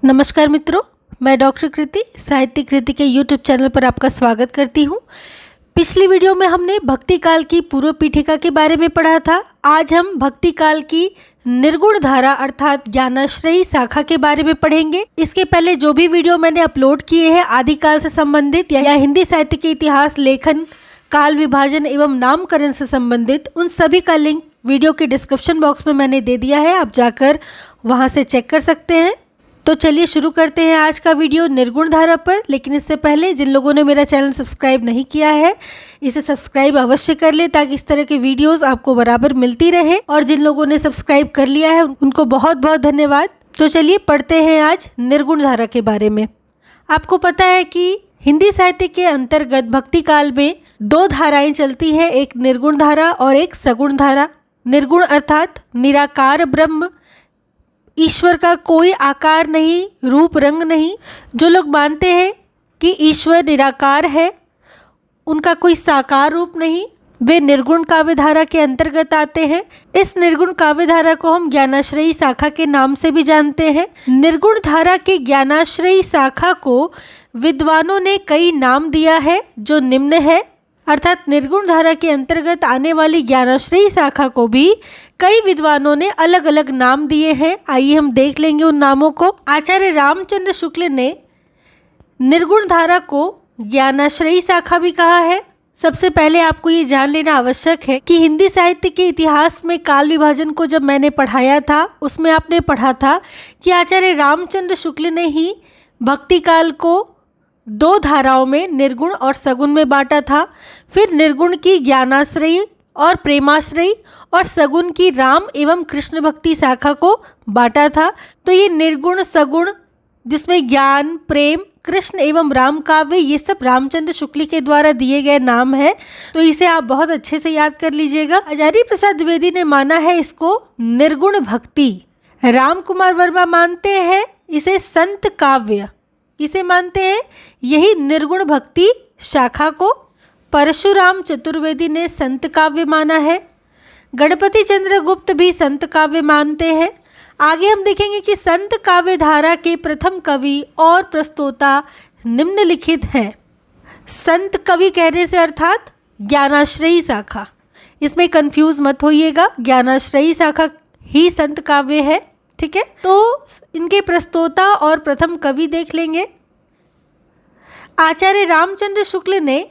नमस्कार मित्रों, मैं डॉक्टर कृति साहित्य कृति के यूट्यूब चैनल पर आपका स्वागत करती हूँ। पिछली वीडियो में हमने भक्ति काल की पूर्व पीठिका के बारे में पढ़ा था। आज हम भक्ति काल की निर्गुण धारा अर्थात ज्ञानाश्रयी शाखा के बारे में पढ़ेंगे। इसके पहले जो भी वीडियो मैंने अपलोड किए हैं आदिकाल से संबंधित या हिंदी साहित्य के इतिहास, लेखन, काल विभाजन एवं नामकरण से संबंधित, उन सभी का लिंक वीडियो के डिस्क्रिप्शन बॉक्स में मैंने दे दिया है। आप जाकर वहाँ से चेक कर सकते हैं। तो चलिए शुरू करते हैं आज का वीडियो निर्गुण धारा पर। लेकिन इससे पहले जिन लोगों ने मेरा चैनल सब्सक्राइब नहीं किया है, इसे सब्सक्राइब अवश्य कर ले ताकि इस तरह के वीडियोस आपको बराबर मिलती रहे। और जिन लोगों ने सब्सक्राइब कर लिया है उनको बहुत बहुत धन्यवाद। तो चलिए पढ़ते हैं आज निर्गुण धारा के बारे में। आपको पता है कि हिंदी साहित्य के अंतर्गत भक्ति काल में दो धाराएं चलती हैं, एक निर्गुण धारा और एक सगुण धारा। निर्गुण अर्थात निराकार ब्रह्म, ईश्वर का कोई आकार नहीं, रूप रंग नहीं। जो लोग मानते हैं कि ईश्वर निराकार है, उनका कोई साकार रूप नहीं, वे निर्गुण काव्य धारा के अंतर्गत आते हैं। इस निर्गुण काव्य धारा को हम ज्ञानाश्रयी शाखा के नाम से भी जानते हैं। निर्गुण धारा के ज्ञानाश्रयी शाखा को विद्वानों ने कई नाम दिया है जो निम्न है। अर्थात निर्गुण धारा के अंतर्गत आने वाली ज्ञानाश्रयी शाखा को भी कई विद्वानों ने अलग अलग नाम दिए हैं। आइए हम देख लेंगे उन नामों को। आचार्य रामचंद्र शुक्ल ने निर्गुण धारा को ज्ञानाश्रयी शाखा भी कहा है। सबसे पहले आपको ये जान लेना आवश्यक है कि हिंदी साहित्य के इतिहास में काल विभाजन को जब मैंने पढ़ाया था, उसमें आपने पढ़ा था कि आचार्य रामचंद्र शुक्ल ने ही भक्ति काल को दो धाराओं में निर्गुण और सगुण में बांटा था। फिर निर्गुण की ज्ञानाश्रयी और प्रेमाश्रयी और सगुण की राम एवं कृष्ण भक्ति शाखा को बांटा था। तो ये निर्गुण सगुण, जिसमें ज्ञान, प्रेम, कृष्ण एवं राम काव्य, ये सब रामचंद्र शुक्ल के द्वारा दिए गए नाम है। तो इसे आप बहुत अच्छे से याद कर लीजिएगा। हजारी प्रसाद द्विवेदी ने माना है इसको निर्गुण भक्ति। राम कुमार वर्मा मानते हैं इसे संत काव्य। किसे मानते हैं? यही निर्गुण भक्ति शाखा को। परशुराम चतुर्वेदी ने संत काव्य माना है। गणपति चंद्र गुप्त भी संत काव्य मानते हैं। आगे हम देखेंगे कि संत काव्य धारा के प्रथम कवि और प्रस्तोता निम्नलिखित हैं। संत कवि कहने से अर्थात ज्ञानाश्रयी शाखा, इसमें कंफ्यूज मत होइएगा, ज्ञानाश्रयी शाखा ही संत काव्य है। ठीक है, तो इनके प्रस्तोता और प्रथम कवि देख लेंगे। आचार्य रामचंद्र शुक्ल ने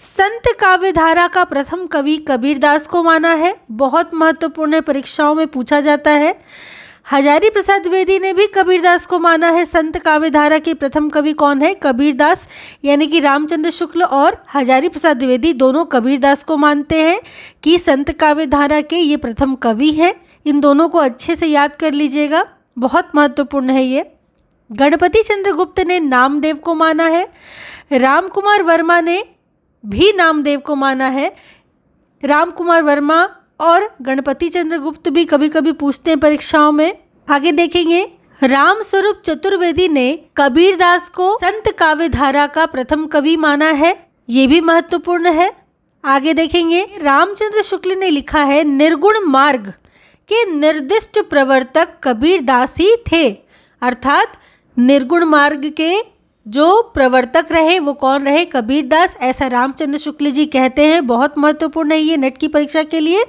संत काव्य धारा का प्रथम कवि कबीरदास को माना है। बहुत महत्वपूर्ण है, परीक्षाओं में पूछा जाता है। हजारी प्रसाद द्विवेदी ने भी कबीरदास को माना है। संत काव्य धारा के प्रथम कवि कौन है? कबीरदास। यानी कि रामचंद्र शुक्ल और हजारी प्रसाद द्विवेदी दोनों कबीरदास को मानते हैं कि संत काव्य धारा के ये प्रथम कवि हैं। इन दोनों को अच्छे से याद कर लीजिएगा, बहुत महत्वपूर्ण है ये। गणपति चंद्र गुप्त ने नामदेव को माना है। राम कुमार वर्मा ने भी नामदेव को माना है। राम कुमार वर्मा और गणपति चंद्र गुप्त भी कभी कभी पूछते हैं परीक्षाओं में। आगे देखेंगे, राम स्वरूप चतुर्वेदी ने कबीरदास को संत काव्य धारा का प्रथम कवि माना है। ये भी महत्वपूर्ण है। आगे देखेंगे, रामचंद्र शुक्ल ने लिखा है निर्गुण मार्ग के निर्दिष्ट प्रवर्तक कबीरदास ही थे। अर्थात निर्गुण मार्ग के जो प्रवर्तक रहे वो कौन रहे? कबीरदास। ऐसा रामचंद्र शुक्ल जी कहते हैं। बहुत महत्वपूर्ण है ये नेट की परीक्षा के लिए।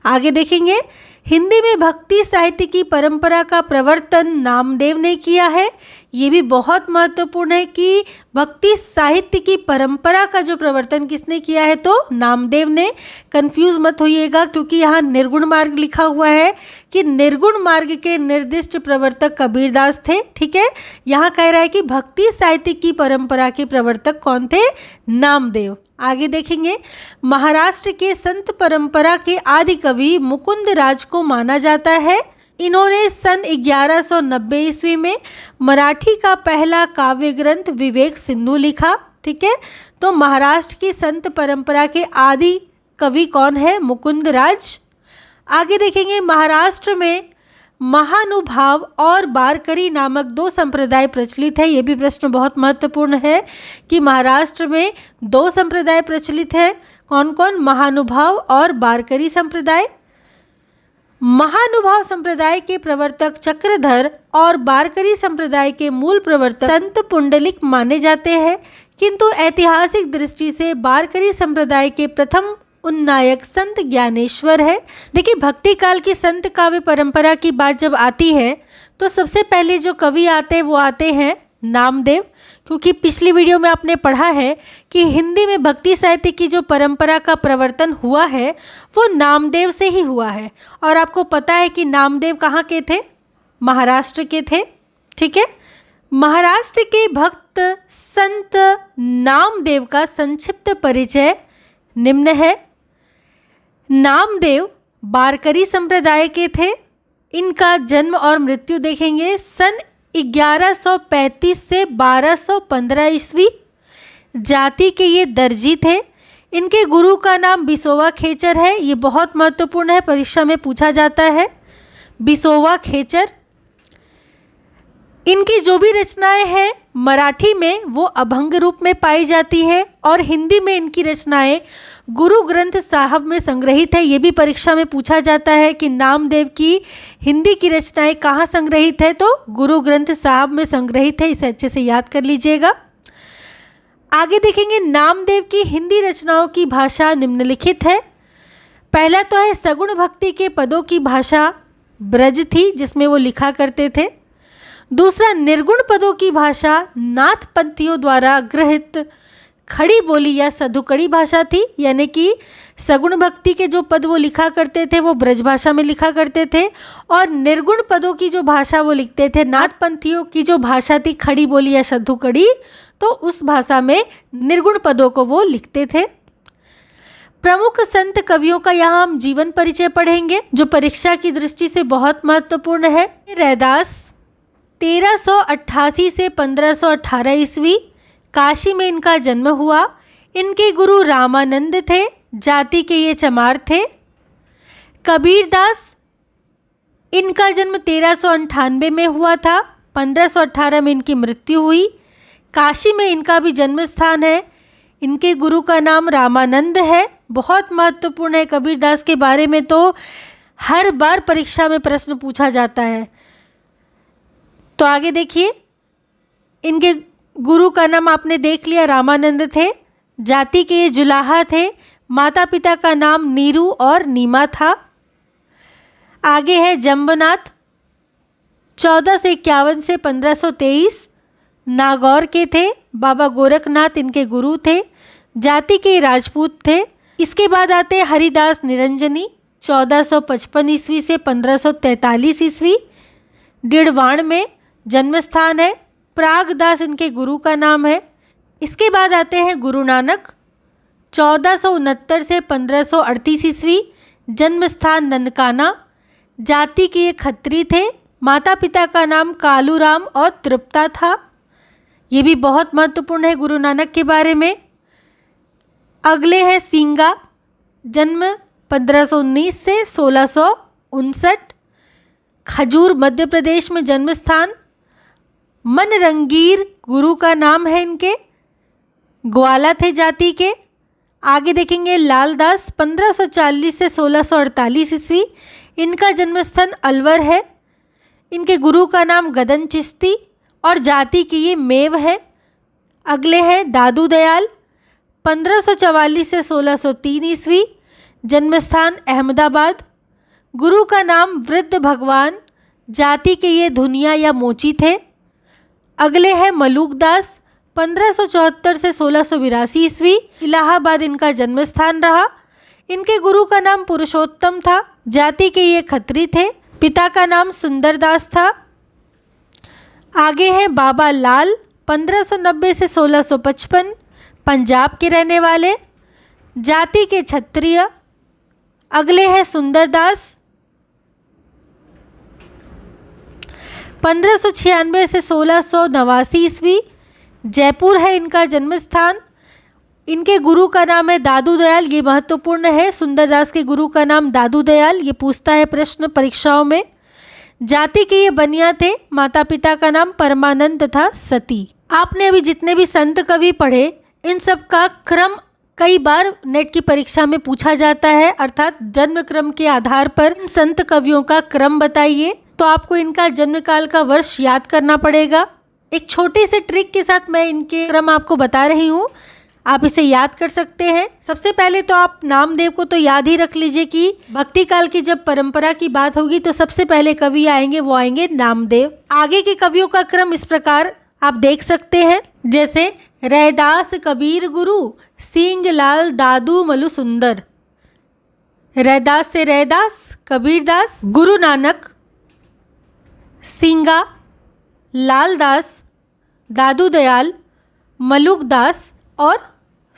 आगे देखेंगे, हिंदी में भक्ति साहित्य की परंपरा का प्रवर्तन नामदेव ने किया है। ये भी बहुत महत्वपूर्ण है कि भक्ति साहित्य की परंपरा का जो प्रवर्तन किसने किया है? तो नामदेव ने। कंफ्यूज मत होइएगा क्योंकि यहाँ निर्गुण मार्ग लिखा हुआ है कि निर्गुण मार्ग के निर्दिष्ट प्रवर्तक कबीरदास थे। ठीक है, यहाँ कह रहा है कि भक्ति साहित्य की परंपरा के प्रवर्तक कौन थे? नामदेव। आगे देखेंगे, महाराष्ट्र के संत परंपरा के आदि कवि मुकुंद राज को माना जाता है। इन्होंने सन 1190 ईस्वी में मराठी का पहला काव्य ग्रंथ विवेक सिंधु लिखा। ठीक है, तो महाराष्ट्र की संत परंपरा के आदि कवि कौन है? मुकुंद राज। आगे देखेंगे, महाराष्ट्र में महानुभाव और बारकरी नामक दो संप्रदाय प्रचलित है। ये भी प्रश्न बहुत महत्वपूर्ण है कि महाराष्ट्र में दो संप्रदाय प्रचलित हैं। कौन कौन? महानुभाव और बारकरी संप्रदाय। महानुभाव संप्रदाय के प्रवर्तक चक्रधर और वारकरी संप्रदाय के मूल प्रवर्तक संत पुंडलिक माने जाते हैं, किंतु ऐतिहासिक दृष्टि से वारकरी संप्रदाय के प्रथम उन्नायक संत ज्ञानेश्वर है। देखिए, भक्ति काल की संत काव्य परंपरा की बात जब आती है तो सबसे पहले जो कवि आते हैं वो आते हैं नामदेव, क्योंकि पिछली वीडियो में आपने पढ़ा है कि हिंदी में भक्ति साहित्य की जो परंपरा का प्रवर्तन हुआ है वो नामदेव से ही हुआ है। और आपको पता है कि नामदेव कहाँ के थे? महाराष्ट्र के थे। ठीक है, महाराष्ट्र के भक्त संत नामदेव का संक्षिप्त परिचय निम्न है। नामदेव वारकरी संप्रदाय के थे। इनका जन्म और मृत्यु देखेंगे सन 1135 से 1215 ईस्वी। जाति के ये दर्जी थे। इनके गुरु का नाम बिसोवा खेचर है। ये बहुत महत्वपूर्ण है, परीक्षा में पूछा जाता है। बिसोवा खेचर। इनकी जो भी रचनाएं हैं मराठी में वो अभंग रूप में पाई जाती है और हिंदी में इनकी रचनाएं गुरु ग्रंथ साहब में संग्रहित है। ये भी परीक्षा में पूछा जाता है कि नामदेव की हिंदी की रचनाएं कहाँ संग्रहित है, तो गुरु ग्रंथ साहब में संग्रहित है। इसे अच्छे से याद कर लीजिएगा। आगे देखेंगे, नामदेव की हिंदी रचनाओं की भाषा निम्नलिखित है। पहला तो है सगुण भक्ति के पदों की भाषा ब्रज थी, जिसमें वो लिखा करते थे। दूसरा, निर्गुण पदों की भाषा नाथ पंथियों द्वारा गृहीत खड़ी बोली या सधुकड़ी भाषा थी, यानी कि सगुण भक्ति के जो पद वो लिखा करते थे वो ब्रज भाषा में लिखा करते थे, और निर्गुण पदों की जो भाषा वो लिखते थे, नाथ पंथियों की जो भाषा थी खड़ी बोली या सधुकड़ी, तो उस भाषा में निर्गुण पदों को वो लिखते थे। प्रमुख संत कवियों का यहाँ हम जीवन परिचय पढ़ेंगे, जो परीक्षा की दृष्टि से बहुत महत्वपूर्ण है। रैदास 1388 से 1518 ईस्वी, काशी में इनका जन्म हुआ। इनके गुरु रामानंद थे। जाति के ये चमार थे। कबीरदास, इनका जन्म 1398 में हुआ था। 1518 में इनकी मृत्यु हुई। काशी में इनका भी जन्म स्थान है। इनके गुरु का नाम रामानंद है। बहुत महत्वपूर्ण है। कबीरदास के बारे में तो हर बार परीक्षा में प्रश्न पूछा जाता है। तो आगे देखिए, इनके गुरु का नाम आपने देख लिया, रामानंद थे। जाति के ये जुलाहा थे। माता पिता का नाम नीरू और नीमा था। आगे है जम्बनाथ, 1451 से 1523, नागौर के थे। बाबा गोरखनाथ इनके गुरु थे। जाति के राजपूत थे। इसके बाद आते हरिदास निरंजनी, 1455 ईस्वी से 1543 ईस्वी, डिड़वाण में जन्म स्थान है। प्रागदास इनके गुरु का नाम है। इसके बाद आते हैं गुरु नानक, 1469 से 1538 ईस्वी, जन्म स्थान ननकाना। जाति के ये खत्री थे। माता पिता का नाम कालूराम और तृप्ता था। ये भी बहुत महत्वपूर्ण है गुरु नानक के बारे में। अगले है सिंगा, जन्म 1519 से 1659, खजूर मध्य प्रदेश में जन्म स्थान। मनरंगीर गुरु का नाम है इनके, ग्वाला थे जाति के। आगे देखेंगे लालदास, 1540 से 1648 ईस्वी, इनका जन्मस्थान अलवर है। इनके गुरु का नाम गदन चिश्ती और जाति की ये मेव है। अगले हैं दादू दयाल, 1544 से 1603 ईस्वी, जन्मस्थान अहमदाबाद। गुरु का नाम वृद्ध भगवान, जाति के ये धुनिया या मोची थे। अगले हैं मलूकदास, 1574 से 1682 ईस्वी, इलाहाबाद इनका जन्मस्थान रहा। इनके गुरु का नाम पुरुषोत्तम था। जाति के ये खत्री थे। पिता का नाम सुंदरदास था। आगे हैं बाबा लाल, 1590 से 1655, पंजाब के रहने वाले, जाति के क्षत्रिय। अगले हैं सुंदरदास, 1596 से 1689 ईस्वी, जयपुर है इनका जन्म स्थान। इनके गुरु का नाम है दादू दयाल। ये महत्वपूर्ण है, सुंदरदास के गुरु का नाम दादू दयाल। ये पूछता है प्रश्न परीक्षाओं में। जाति के ये बनिया थे। माता पिता का नाम परमानंद तथा सती। आपने अभी जितने भी संत कवि पढ़े इन सब का क्रम कई बार नेट की परीक्षा में पूछा जाता है, अर्थात जन्म क्रम के आधार पर संत कवियों का क्रम बताइए। तो आपको इनका जन्म काल का वर्ष याद करना पड़ेगा। एक छोटे से ट्रिक के साथ मैं इनके क्रम आपको बता रही हूँ, आप इसे याद कर सकते हैं। सबसे पहले तो आप नामदेव को तो याद ही रख लीजिए कि भक्ति काल की जब परंपरा की बात होगी तो सबसे पहले कवि आएंगे, वो आएंगे नामदेव। आगे के कवियों का क्रम इस प्रकार आप देख सकते हैं, जैसे रैदास कबीर गुरु, सिंह लाल दादू मलु सुंदर। रैदास से रैदास, कबीरदास, गुरु नानक, सिंगा, लालदास, दादू दयाल, मलुकदास और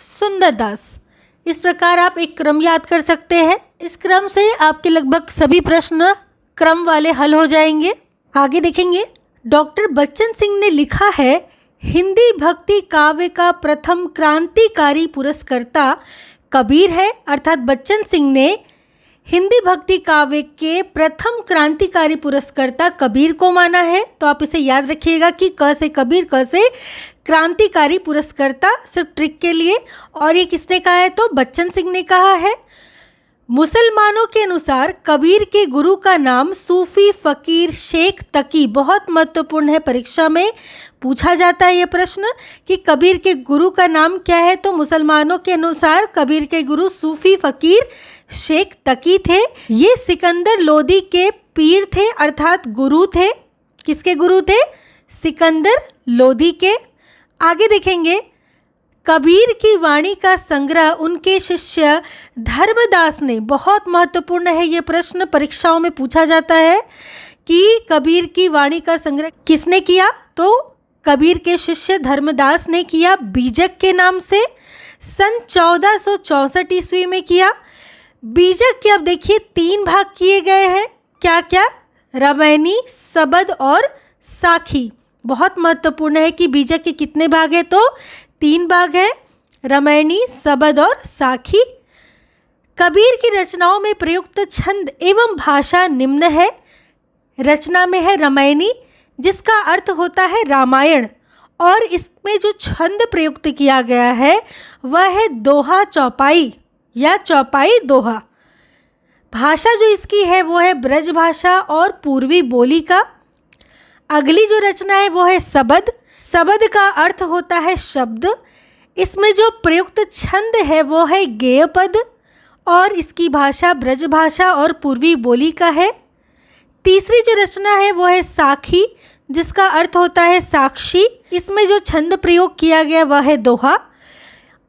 सुंदरदास। इस प्रकार आप एक क्रम याद कर सकते हैं। इस क्रम से आपके लगभग सभी प्रश्न क्रम वाले हल हो जाएंगे। आगे देखेंगे, डॉक्टर बच्चन सिंह ने लिखा है, हिंदी भक्ति काव्य का प्रथम क्रांतिकारी पुरस्कर्ता कबीर है। अर्थात बच्चन सिंह ने हिंदी भक्ति काव्य के प्रथम क्रांतिकारी पुरस्कर्ता कबीर को माना है। तो आप इसे याद रखिएगा कि क से कबीर, क से क्रांतिकारी पुरस्कर्ता, सिर्फ ट्रिक के लिए। और ये किसने कहा है? तो बच्चन सिंह ने कहा है। मुसलमानों के अनुसार कबीर के गुरु का नाम सूफी फकीर शेख तकी। बहुत महत्वपूर्ण है, परीक्षा में पूछा जाता है यह प्रश्न कि कबीर के गुरु का नाम क्या है। तो मुसलमानों के अनुसार कबीर के गुरु सूफी फकीर शेख तकी थे। ये सिकंदर लोदी के पीर थे, अर्थात गुरु थे। किसके गुरु थे? सिकंदर लोदी के। आगे देखेंगे, कबीर की वाणी का संग्रह उनके शिष्य धर्मदास ने, बहुत महत्वपूर्ण है ये प्रश्न, परीक्षाओं में पूछा जाता है कि कबीर की वाणी का संग्रह किसने किया? तो कबीर के शिष्य धर्मदास ने किया, बीजक के नाम से, सन 1464 ईस्वी में किया। बीजक के अब देखिए 3 भाग किए गए हैं। क्या क्या? रामायणी, सबद और साखी। बहुत महत्वपूर्ण है कि बीजक के कितने भाग हैं? तो 3 भाग हैं, रामायणी, सबद और साखी। कबीर की रचनाओं में प्रयुक्त छंद एवं भाषा निम्न है। रचना में है रामायणी, जिसका अर्थ होता है रामायण, और इसमें जो छंद प्रयुक्त किया गया है वह है दोहा चौपाई या चौपाई दोहा। भाषा जो इसकी है वो है ब्रज भाषा और पूर्वी बोली का। अगली जो रचना है वो है सबद। सबद का अर्थ होता है शब्द। इसमें जो प्रयुक्त छंद है वो है गेय पद, और इसकी भाषा ब्रज भाषा और पूर्वी बोली का है। तीसरी जो रचना है वो है साखी, जिसका अर्थ होता है साक्षी। इसमें जो छंद प्रयोग किया गया वह है दोहा,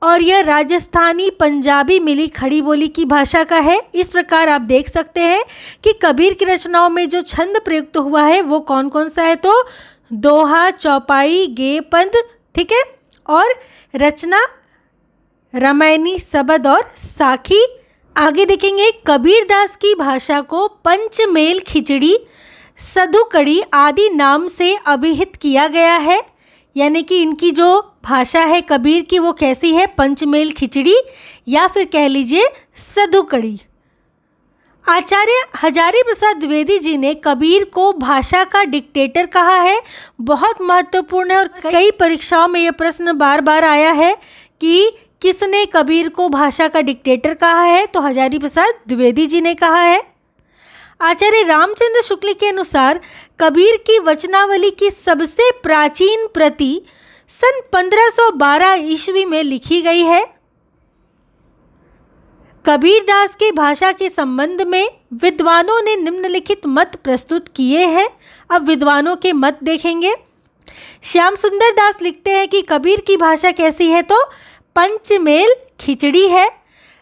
और यह राजस्थानी पंजाबी मिली खड़ी बोली की भाषा का है। इस प्रकार आप देख सकते हैं कि कबीर की रचनाओं में जो छंद प्रयुक्त हुआ है वो कौन कौन सा है? तो दोहा, चौपाई, गेय पद, ठीक है, और रचना रामायणी, सबद और साखी। आगे देखेंगे, कबीरदास की भाषा को पंचमेल खिचड़ी, सधुकड़ी आदि नाम से अभिहित किया गया है। यानी कि इनकी जो भाषा है कबीर की वो कैसी है? पंचमेल खिचड़ी या फिर कह लीजिए सधुकड़ी। आचार्य हजारी प्रसाद द्विवेदी जी ने कबीर को भाषा का डिक्टेटर कहा है। बहुत महत्वपूर्ण है और कई परीक्षाओं में यह प्रश्न बार बार आया है कि किसने कबीर को भाषा का डिक्टेटर कहा है? तो हजारी प्रसाद द्विवेदी जी ने कहा है। आचार्य रामचंद्र शुक्ल के अनुसार कबीर की वचनावली की सबसे प्राचीन प्रति सन 1512 ईस्वी में लिखी गई है। कबीरदास की भाषा के संबंध में विद्वानों ने निम्नलिखित मत प्रस्तुत किए हैं। अब विद्वानों के मत देखेंगे। श्याम सुंदर दास लिखते हैं कि कबीर की भाषा कैसी है? तो पंचमेल खिचड़ी है।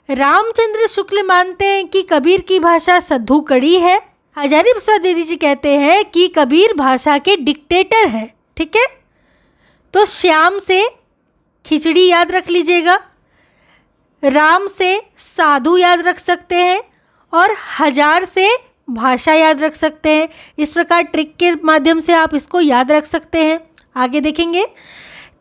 रामचंद्र शुक्ल मानते हैं कि कबीर की भाषा सधुकड़ी है। हजारी प्रसाद द्विवेदी जी कहते हैं कि कबीर भाषा के डिक्टेटर है। ठीक है, तो श्याम से खिचड़ी याद रख लीजिएगा, राम से साधु याद रख सकते हैं और हजार से भाषा याद रख सकते हैं। इस प्रकार ट्रिक के माध्यम से आप इसको याद रख सकते हैं। आगे देखेंगे,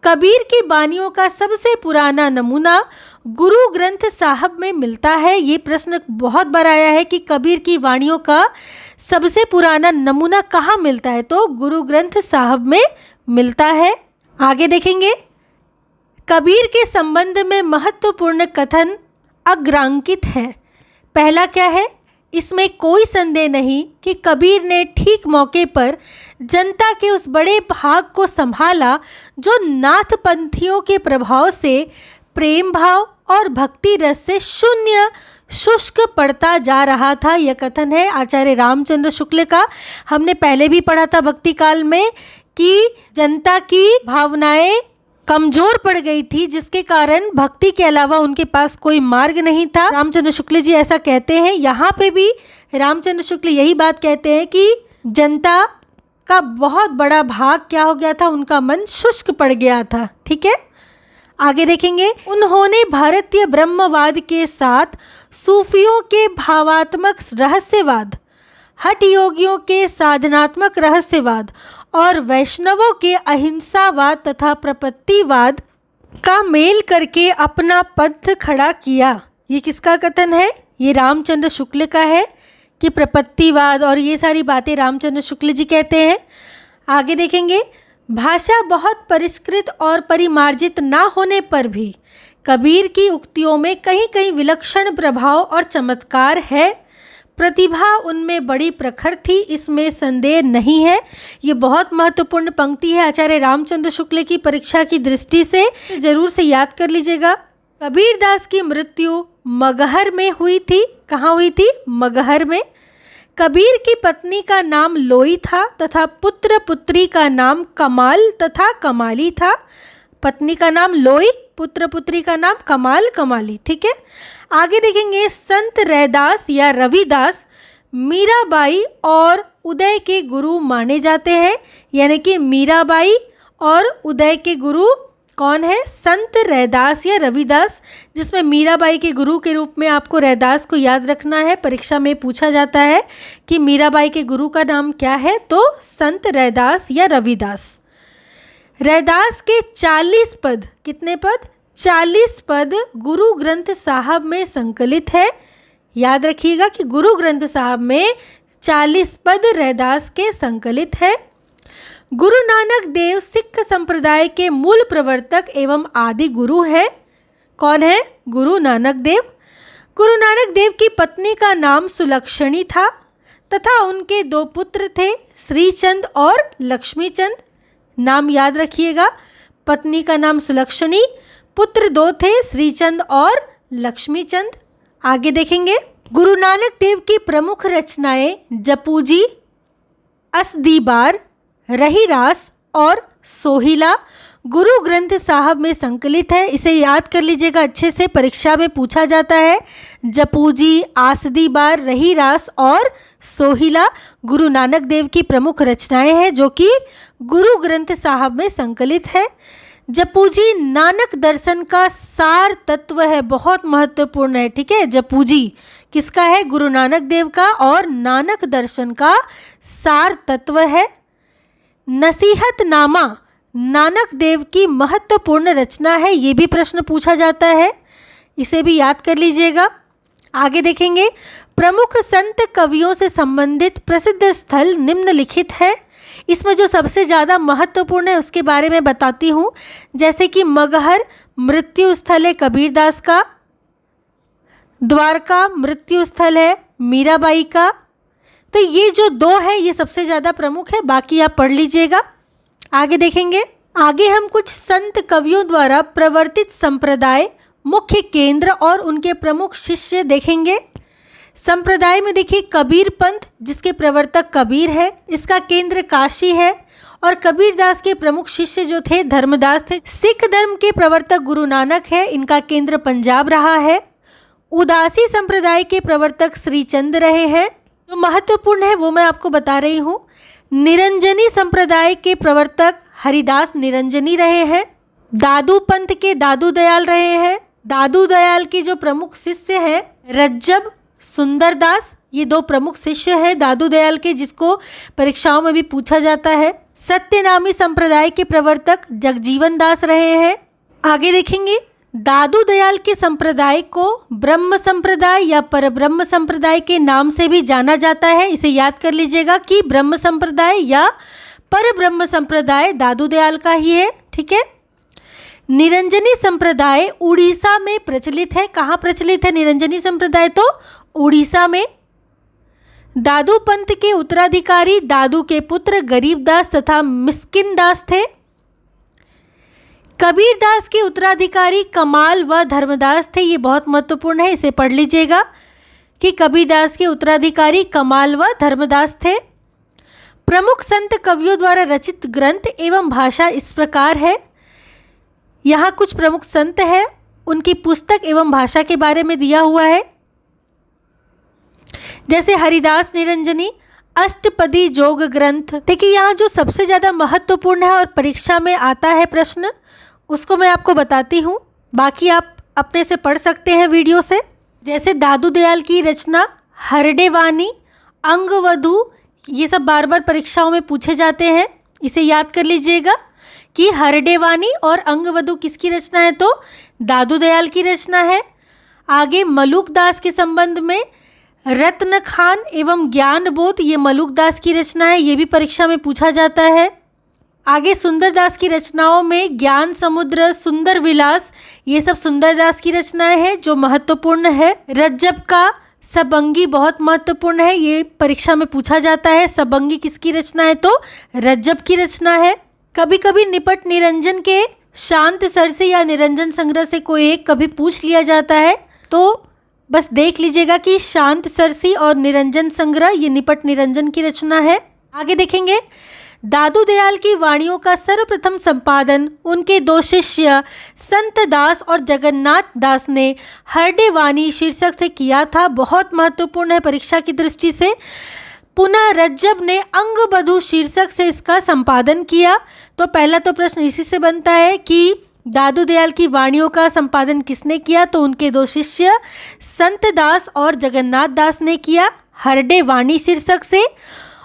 कबीर की बानियों का सबसे पुराना नमूना गुरु ग्रंथ साहब में मिलता है। ये प्रश्न बहुत बार आया है कि कबीर की वाणियों का सबसे पुराना नमूना कहाँ मिलता है? तो गुरु ग्रंथ साहब में मिलता है। आगे देखेंगे, कबीर के संबंध में महत्वपूर्ण कथन अग्रांकित है। पहला क्या है? इसमें कोई संदेह नहीं कि कबीर ने ठीक मौके पर जनता के उस बड़े भाग को संभाला जो नाथपंथियों के प्रभाव से प्रेम भाव और भक्ति रस से शून्य शुष्क पड़ता जा रहा था। यह कथन है आचार्य रामचंद्र शुक्ल का। हमने पहले भी पढ़ा था भक्ति काल में कि जनता की भावनाएं कमजोर पड़ गई थी, जिसके कारण भक्ति के अलावा उनके पास कोई मार्ग नहीं था। रामचंद्र शुक्ल जी ऐसा कहते हैं। यहाँ पे भी रामचंद्र शुक्ल यही बात कहते हैं कि जनता का बहुत बड़ा भाग क्या हो गया था, उनका मन शुष्क पड़ गया था। ठीक है, आगे देखेंगे। उन्होंने भारतीय ब्रह्मवाद के साथ सूफियों के भावात्मक रहस्यवाद, हठ योगियों के साधनात्मक रहस्यवाद और वैष्णवों के अहिंसावाद तथा प्रपत्तिवाद का मेल करके अपना पंथ खड़ा किया। ये किसका कथन है? ये रामचंद्र शुक्ल का है कि प्रपत्तिवाद और ये सारी बातें रामचंद्र शुक्ल जी कहते हैं। आगे देखेंगे। भाषा बहुत परिष्कृत और परिमार्जित ना होने पर भी कबीर की उक्तियों में कहीं कहीं विलक्षण प्रभाव और चमत्कार है। प्रतिभा उनमें बड़ी प्रखर थी, इसमें संदेह नहीं है। ये बहुत महत्वपूर्ण पंक्ति है आचार्य रामचंद्र शुक्ल की परीक्षा की दृष्टि से, जरूर से याद कर लीजिएगा। कबीरदास की मृत्यु मगहर में हुई थी। कहाँ हुई थी? मगहर में। कबीर की पत्नी का नाम लोई था तथा पुत्र पुत्री का नाम कमाल तथा कमाली था। पत्नी का नाम लोई, पुत्र पुत्री का नाम कमाल कमाली। ठीक है, आगे देखेंगे। संत रैदास या रविदास मीराबाई और उदय के गुरु माने जाते हैं। यानी कि मीराबाई और उदय के गुरु कौन है? संत रैदास या रविदास, जिसमें मीराबाई के गुरु के रूप में आपको रैदास को याद रखना है। परीक्षा में पूछा जाता है कि मीराबाई के गुरु का नाम क्या है, तो संत रैदास या रविदास। रैदास के 40 पद, कितने पद? 40 पद गुरु ग्रंथ साहब में संकलित है। याद रखिएगा कि गुरु ग्रंथ साहब में 40 पद रैदास के संकलित है। गुरु नानक देव सिख संप्रदाय के मूल प्रवर्तक एवं आदि गुरु है। कौन है? गुरु नानक देव। गुरु नानक देव की पत्नी का नाम सुलक्षणी था तथा उनके 2 पुत्र थे, श्रीचंद और लक्ष्मीचंद। नाम याद रखिएगा, पत्नी का नाम सुलक्षणी, पुत्र 2 थे, श्रीचंद और लक्ष्मीचंद। आगे देखेंगे। गुरु नानक देव की प्रमुख रचनाएं जपूजी, असदीबार, रहीरास और सोहिला गुरु ग्रंथ साहब में संकलित है। इसे याद कर लीजिएगा अच्छे से, परीक्षा में पूछा जाता है। जपूजी, आसदीबार, रहीरास और सोहिला गुरु नानक देव की प्रमुख रचनाएं हैं जो कि गुरु ग्रंथ साहब में संकलित है। जपूजी नानक दर्शन का सार तत्व है, बहुत महत्वपूर्ण है। ठीक है, जपूजी किसका है? गुरु नानक देव का, और नानक दर्शन का सार तत्व है। नसीहतनामा नानक देव की महत्वपूर्ण रचना है, ये भी प्रश्न पूछा जाता है, इसे भी याद कर लीजिएगा। आगे देखेंगे। प्रमुख संत कवियों से संबंधित प्रसिद्ध स्थल निम्नलिखित है। इसमें जो सबसे ज़्यादा महत्वपूर्ण है उसके बारे में बताती हूँ। जैसे कि मगहर मृत्यु स्थल है कबीरदास का, द्वारका मृत्यु स्थल है मीराबाई का। तो ये जो 2 है ये सबसे ज़्यादा प्रमुख है, बाकी आप पढ़ लीजिएगा। आगे देखेंगे। आगे हम कुछ संत कवियों द्वारा प्रवर्तित संप्रदाय, मुख्य केंद्र और उनके प्रमुख शिष्य देखेंगे। संप्रदाय में देखिए कबीर पंथ, जिसके प्रवर्तक कबीर है, इसका केंद्र काशी है और कबीरदास के प्रमुख शिष्य जो थे धर्मदास थे। सिख धर्म के प्रवर्तक गुरु नानक है, इनका केंद्र पंजाब रहा है। उदासी संप्रदाय के प्रवर्तक श्रीचंद रहे हैं। जो महत्वपूर्ण है वो मैं आपको बता रही हूँ। निरंजनी संप्रदाय के प्रवर्तक हरिदास निरंजनी रहे हैं। दादू पंथ के दादू दयाल रहे हैं। दादू दयाल के जो प्रमुख शिष्य हैं रज्जब सुंदरदास, ये 2 प्रमुख शिष्य हैं दादू दयाल के, जिसको परीक्षाओं में भी पूछा जाता है। सत्यनामी संप्रदाय के प्रवर्तक जगजीवन दास रहे हैं। आगे देखेंगे। दादू दयाल के संप्रदाय को ब्रह्म संप्रदाय या परब्रह्म संप्रदाय के नाम से भी जाना जाता है। इसे याद कर लीजिएगा कि ब्रह्म संप्रदाय या परब्रह्म संप्रदाय दादू दयाल का ही है। ठीक है। निरंजनी संप्रदाय उड़ीसा में प्रचलित है। कहाँ प्रचलित है निरंजनी संप्रदाय? तो उड़ीसा में। दादू पंथ के उत्तराधिकारी दादू के पुत्र गरीबदास तथा मिस्किनदास थे। कबीरदास के उत्तराधिकारी कमाल व धर्मदास थे। ये बहुत महत्वपूर्ण है, इसे पढ़ लीजिएगा कि कबीरदास के उत्तराधिकारी कमाल व धर्मदास थे। प्रमुख संत कवियों द्वारा रचित ग्रंथ एवं भाषा इस प्रकार है। यहाँ कुछ प्रमुख संत हैं, उनकी पुस्तक एवं भाषा के बारे में दिया हुआ है। जैसे हरिदास निरंजनी अष्टपदी जोग ग्रंथ। देखिए यहाँ जो सबसे ज़्यादा महत्वपूर्ण है और परीक्षा में आता है प्रश्न, उसको मैं आपको बताती हूँ, बाकी आप अपने से पढ़ सकते हैं वीडियो से। जैसे दादू दयाल की रचना हरडेवानी, अंगवधू, ये सब बार बार परीक्षाओं में पूछे जाते हैं, इसे याद कर लीजिएगा कि हरडेवानी और अंगवधू किसकी रचना है? तो दादू दयाल की रचना है। आगे मलुक दास के संबंध में रत्न खान एवं ज्ञान बोध, ये मलुक दास की रचना है, ये भी परीक्षा में पूछा जाता है। आगे सुंदरदास की रचनाओं में ज्ञान समुद्र, सुंदर विलास, ये सब सुंदरदास की रचनाएं हैं जो महत्वपूर्ण है। रज्जब का सबंगी बहुत महत्वपूर्ण है, ये परीक्षा में पूछा जाता है। सबंगी किसकी रचना है? तो रज्जब की रचना है। कभी कभी निपट निरंजन के शांत सरसी या निरंजन संग्रह से कोई एक कभी पूछ लिया जाता है, तो बस देख लीजिएगा कि शांत सरसी और निरंजन संग्रह ये निपट निरंजन की रचना है। आगे देखेंगे दादू दयाल की वाणियों का सर्वप्रथम संपादन उनके दो शिष्य संत दास और जगन्नाथ दास ने हरडेवानी शीर्षक से किया था। बहुत महत्वपूर्ण है परीक्षा की दृष्टि से। पुनः रज्जब ने अंगबधू शीर्षक से इसका संपादन किया। तो पहला तो प्रश्न इसी से बनता है कि दादू दयाल की वाणियों का संपादन किसने किया? तो उनके दो शिष्य संत दास और जगन्नाथ दास ने किया हरडेवानी शीर्षक से।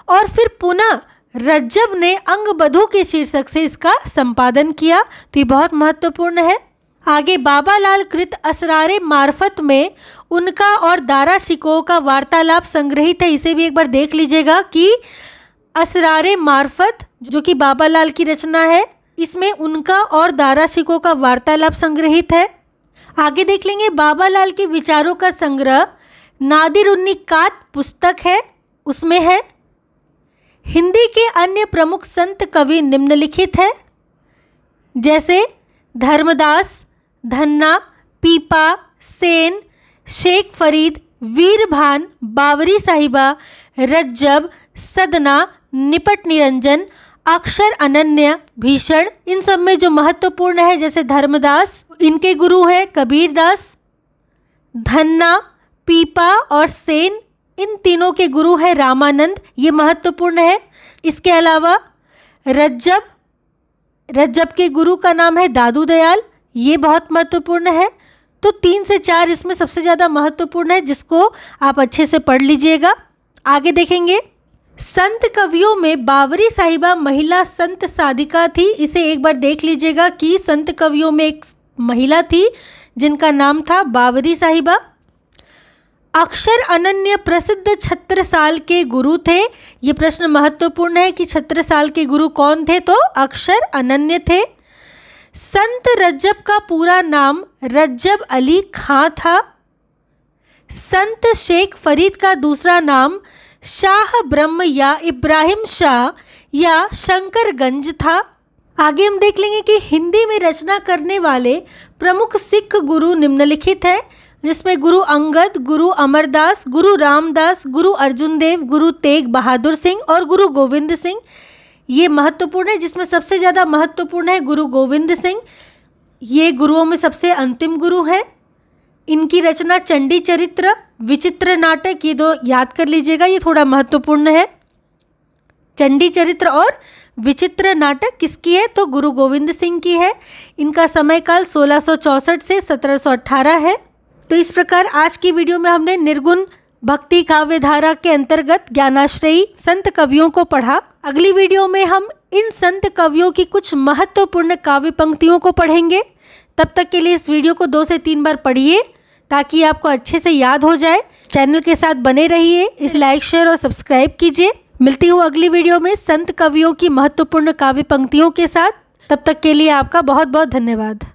और फिर पुनः रज्जब ने अंगबधू के शीर्षक से इसका संपादन किया। तो ये बहुत महत्वपूर्ण है। आगे बाबालाल कृत असरारे मार्फत में उनका और दारा शिकोह का वार्तालाप संग्रहित है। इसे भी एक बार देख लीजिएगा कि असरारे मार्फत जो कि बाबालाल की रचना है, इसमें उनका और दारा शिकोह का वार्तालाप संग्रहित है। आगे देख लेंगे बाबालाल के विचारों का संग्रह नादिर उन्नीकात पुस्तक है, उसमें है। हिंदी के अन्य प्रमुख संत कवि निम्नलिखित है, जैसे धर्मदास, धन्ना, पीपा, सेन, शेख फरीद, वीरभान, बावरी साहिबा, रज्जब, सदना, निपट निरंजन, अक्षर अनन्य, भीषण। इन सब में जो महत्वपूर्ण है, जैसे धर्मदास, इनके गुरु हैं कबीरदास, धन्ना, पीपा और सेन, इन तीनों के गुरु है रामानंद, ये महत्वपूर्ण है। इसके अलावा रज्जब के गुरु का नाम है दादू दयाल, ये बहुत महत्वपूर्ण है। तो 3 से 4 इसमें सबसे ज़्यादा महत्वपूर्ण है, जिसको आप अच्छे से पढ़ लीजिएगा। आगे देखेंगे संत कवियों में बावरी साहिबा महिला संत साधिका थी। इसे एक बार देख लीजिएगा कि संत कवियों में एक महिला थी जिनका नाम था बावरी साहिबा। अक्षर अनन्य प्रसिद्ध छत्रसाल के गुरु थे। ये प्रश्न महत्वपूर्ण है कि छत्रसाल के गुरु कौन थे? तो अक्षर अनन्य थे। संत रज्जब का पूरा नाम रज्जब अली खां था। संत शेख फरीद का दूसरा नाम शाह ब्रह्म या इब्राहिम शाह या शंकरगंज था। आगे हम देख लेंगे कि हिंदी में रचना करने वाले प्रमुख सिख गुरु निम्नलिखित हैं, जिसमें गुरु अंगद, गुरु अमरदास, गुरु रामदास, गुरु अर्जुन देव, गुरु तेग बहादुर सिंह और गुरु गोविंद सिंह। ये महत्वपूर्ण है, जिसमें सबसे ज़्यादा महत्वपूर्ण है गुरु गोविंद सिंह। ये गुरुओं में सबसे अंतिम गुरु है। इनकी रचना चंडी चरित्र, विचित्र नाटक, ये 2 याद कर लीजिएगा, ये थोड़ा महत्वपूर्ण है। चंडी चरित्र और विचित्र नाटक किसकी है? तो गुरु गोविंद सिंह की है। इनका समयकाल 1664 से 1718 है। तो इस प्रकार आज की वीडियो में हमने निर्गुण भक्ति काव्य धारा के अंतर्गत ज्ञानाश्रयी संत कवियों को पढ़ा। अगली वीडियो में हम इन संत कवियों की कुछ महत्वपूर्ण काव्य पंक्तियों को पढ़ेंगे। तब तक के लिए इस वीडियो को 2 से 3 बार पढ़िए ताकि आपको अच्छे से याद हो जाए। चैनल के साथ बने रहिए, इस लाइक, शेयर और सब्सक्राइब कीजिए। मिलती हूँ अगली वीडियो में संत कवियों की महत्वपूर्ण काव्य पंक्तियों के साथ। तब तक के लिए आपका बहुत बहुत धन्यवाद।